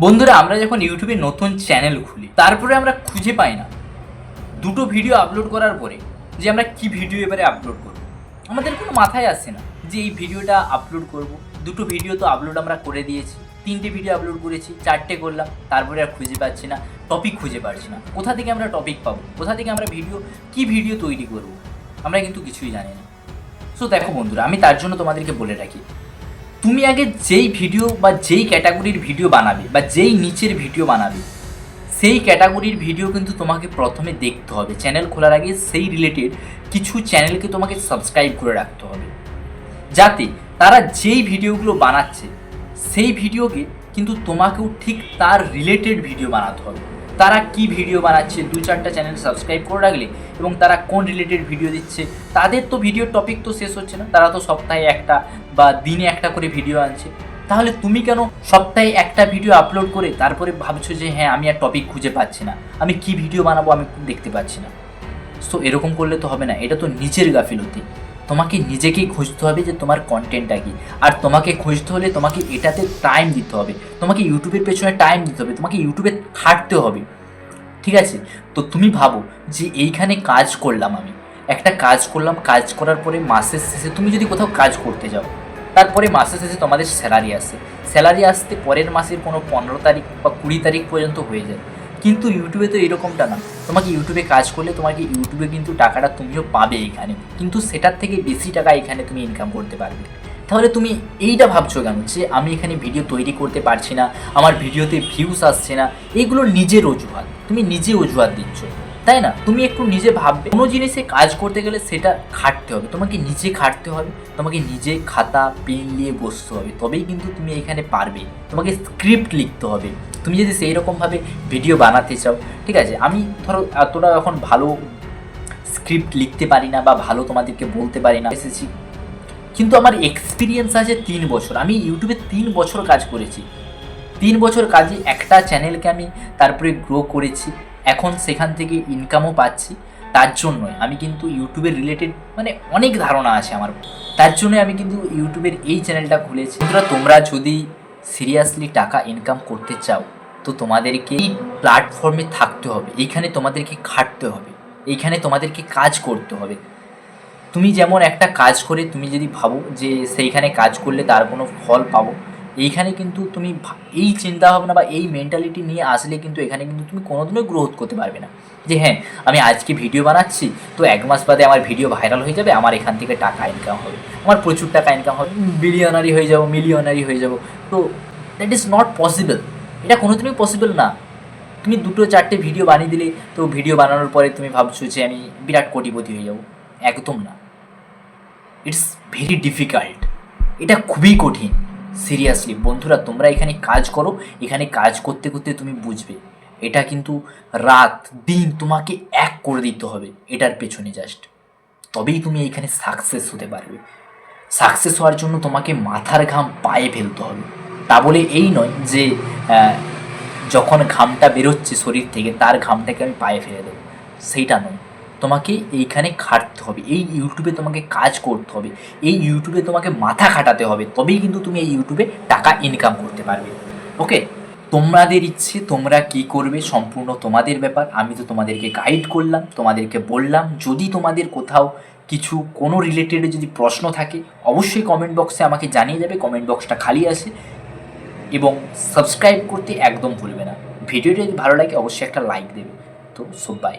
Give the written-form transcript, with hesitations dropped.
বন্ধুরা, আমরা যখন ইউটিউবে নতুন চ্যানেল খুলি তারপরে আমরা খুঁজে পাই না দুটো ভিডিও আপলোড করার পরে যে আমরা কি ভিডিও এবারে আপলোড করব। আমাদের কোনো মাথায় আসে না যে এই ভিডিওটা আপলোড করব। দুটো ভিডিও তো আপলোড আমরা করে দিয়েছি, 3টে ভিডিও আপলোড করেছি, 4টে করলাম, তারপরে আর খুঁজে পাচ্ছি না, টপিক খুঁজে পাচ্ছি না। কোথা থেকে আমরা টপিক পাবো, কোথা থেকে আমরা কি ভিডিও তৈরি করব, আমরা কিন্তু কিছুই জানি না। সো দেখো বন্ধুরা, আমি তার জন্য তোমাদেরকে বলে রাখি, তুমি আগে যেই ভিডিও বা যেই ক্যাটাগরির ভিডিও বানাবে বা যেই নিচের ভিডিও বানাবে সেই ক্যাটাগরির ভিডিও কিন্তু তোমাকে প্রথমে দেখতে হবে। চ্যানেল খোলার আগে সেই রিলেটেড কিছু চ্যানেলকে তোমাকে সাবস্ক্রাইব করে রাখতে হবে, যাতে তারা যেই ভিডিওগুলো বানাচ্ছে সেই ভিডিওকে কিন্তু তোমাকেও ঠিক তার রিলেটেড ভিডিও বানাতে হবে। তারা কি ভিডিও বানাচ্ছে 2-4টা চ্যানেল সাবস্ক্রাইব করে রাখলে এবং তারা কোন রিলেটেড ভিডিও দিচ্ছে, তাদের তো ভিডিওর টপিক তো শেষ হচ্ছে না, তারা তো সপ্তাহে একটা বা দিনে একটা করে ভিডিও আনছে। তাহলে তুমি কেন সপ্তাহে একটা ভিডিও আপলোড করে তারপরে ভাবছো যে হ্যাঁ আমি আর টপিক খুঁজে পাচ্ছি না, আমি কি ভিডিও বানাবো আমি দেখতে পাচ্ছি না। সো এরকম করলে তো হবে না, এটা তো নিজের গাফিলতি। তোমাকে নিজেকেই খুঁজতে হবে যে তোমার কন্টেন্টটা কী, আর তোমাকে খুঁজতে হলে তোমাকে এটাতে টাইম দিতে হবে, তোমাকে ইউটিউবের পেছনে টাইম দিতে হবে, তোমাকে ইউটিউবে খাটতে হবে। ঠিক আছে? তো তুমি ভাবো যে এইখানে কাজ করলাম, আমি একটা কাজ করলাম, কাজ করার পরে মাসের শেষে তুমি যদি কোথাও কাজ করতে যাও, তারপরে মাসের শেষে তোমাদের স্যালারি আসে, স্যালারি আসতে পরের মাসের কোনো 15 তারিখ বা 20 তারিখ পর্যন্ত হয়ে যায়। কিন্তু ইউটিউবে তো এরকমটা না, তোমাকে ইউটিউবে কাজ করলে তোমাকে ইউটিউবে কিন্তু টাকাটা তুমিও পাবে এখানে, কিন্তু সেটার থেকে বেশি টাকা এখানে তুমি ইনকাম করতে পারবে। তাহলে তুমি এইটা ভাবছো কেন যে আমি এখানে ভিডিও তৈরি করতে পারছি না, আমার ভিডিওতে ভিউস আসছে না? এইগুলো নিজের অজুহাত, তুমি নিজে অজুহাত দিচ্ছ, তাই না? তুমি একটু নিজে ভাববে, কোনো জিনিসে কাজ করতে গেলে সেটা খাটতে হবে, তোমাকে নিজে খাটতে হবে, তোমাকে নিজে খাতা পেন নিয়ে বসতে হবে, তবেই কিন্তু তুমি এখানে পারবে। তোমাকে স্ক্রিপ্ট লিখতে হবে, তুমি যদি সেই রকমভাবে ভিডিও বানাতে চাও। ঠিক আছে, আমি ধরো এতটা এখন ভালো স্ক্রিপ্ট লিখতে পারি না বা ভালো তোমাদেরকে বলতে পারি না এসেছি, কিন্তু আমার এক্সপিরিয়েন্স আছে 3 বছর। আমি ইউটিউবে 3 বছর কাজ করেছি, 3 বছর কাজে একটা চ্যানেলকে আমি তারপরে গ্রো করেছি, এখন সেখান থেকে ইনকামও পাচ্ছি। তার জন্যই আমি কিন্তু ইউটিউবের রিলেটেড মানে অনেক ধারণা আছে আমার, তার জন্য আমি কিন্তু ইউটিউবের এই চ্যানেলটা খুলেছি। তোমরা যদি সিরিয়াসলি টাকা ইনকাম করতে চাও তো তোমাদেরকে এই প্ল্যাটফর্মে থাকতে হবে, এইখানে তোমাদেরকে খাটতে হবে, এইখানে তোমাদেরকে কাজ করতে হবে। তুমি যেমন একটা কাজ করে তুমি যদি ভাবো যে সেইখানে কাজ করলে তার কোনো ফল পাবো, এইখানে কিন্তু তুমি এই চিন্তাভাবনা বা এই মেন্টালিটি নিয়ে আসলে কিন্তু এখানে কিন্তু তুমি কোনোদিনও গ্রোথ করতে পারবে না। যে হ্যাঁ আমি আজকে ভিডিও বানাচ্ছি তো 1 মাস বাদে আমার ভিডিও ভাইরাল হয়ে যাবে, আমার এখান থেকে টাকা ইনকাম হবে, আমার প্রচুর টাকা ইনকাম হবে, বিলিয়নারি হয়ে যাবো, মিলিয়নারি হয়ে যাবো। তো দ্যাট ইজ নট পসিবল, এটা কোনোদিনই পসিবল না। তুমি 2-4টে ভিডিও বানিয়ে দিলে তো ভিডিও বানানোর পরে তুমি ভাবছো যে আমি বিরাট কোটিপতি হয়ে যাবো, একদম না। ইটস ভেরি ডিফিকাল্ট, এটা খুবই কঠিন। সিরিয়াসলি বন্ধুরা, তোমরা এখানে কাজ করো, এখানে কাজ করতে করতে তুমি বুঝবে এটা কিন্তু রাত দিন তোমাকে এক করে দিতে হবে এটার পেছনে জাস্ট, তবেই তুমি এইখানে সাকসেস হতে পারবে। সাকসেস হওয়ার জন্য তোমাকে মাথার ঘাম পায়ে ফেলতে হবে। তা বলে এই নয় যে যখন ঘামটা বেরোচ্ছে শরীর থেকে তার ঘামটাকে আমি পায়ে ফেলে দেবো, সেইটা নয়। তোমাকে এইখানে খাটতে হবে, এই ইউটিউবে তোমাকে কাজ করতে হবে, এই ইউটিউবে তোমাকে মাথা খাটাতে হবে, তবেই কিন্তু তুমি এই ইউটিউবে টাকা ইনকাম করতে পারবে। ওকে, তোমাদের ইচ্ছে, তোমরা কি করবে সম্পূর্ণ তোমাদের ব্যাপার। আমি তো তোমাদেরকে গাইড করলাম, তোমাদেরকে বললাম। যদি তোমাদের কোথাও কিছু কোনো রিলেটেড যদি প্রশ্ন থাকে অবশ্যই কমেন্ট বক্সে আমাকে জানিয়ে যাবে, কমেন্ট বক্সটা খালি আছে। এবং সাবস্ক্রাইব করতে একদম ভুলবে না। ভিডিওটি যদি ভালো লাগে অবশ্যই একটা লাইক দেবে। তো সো বাই।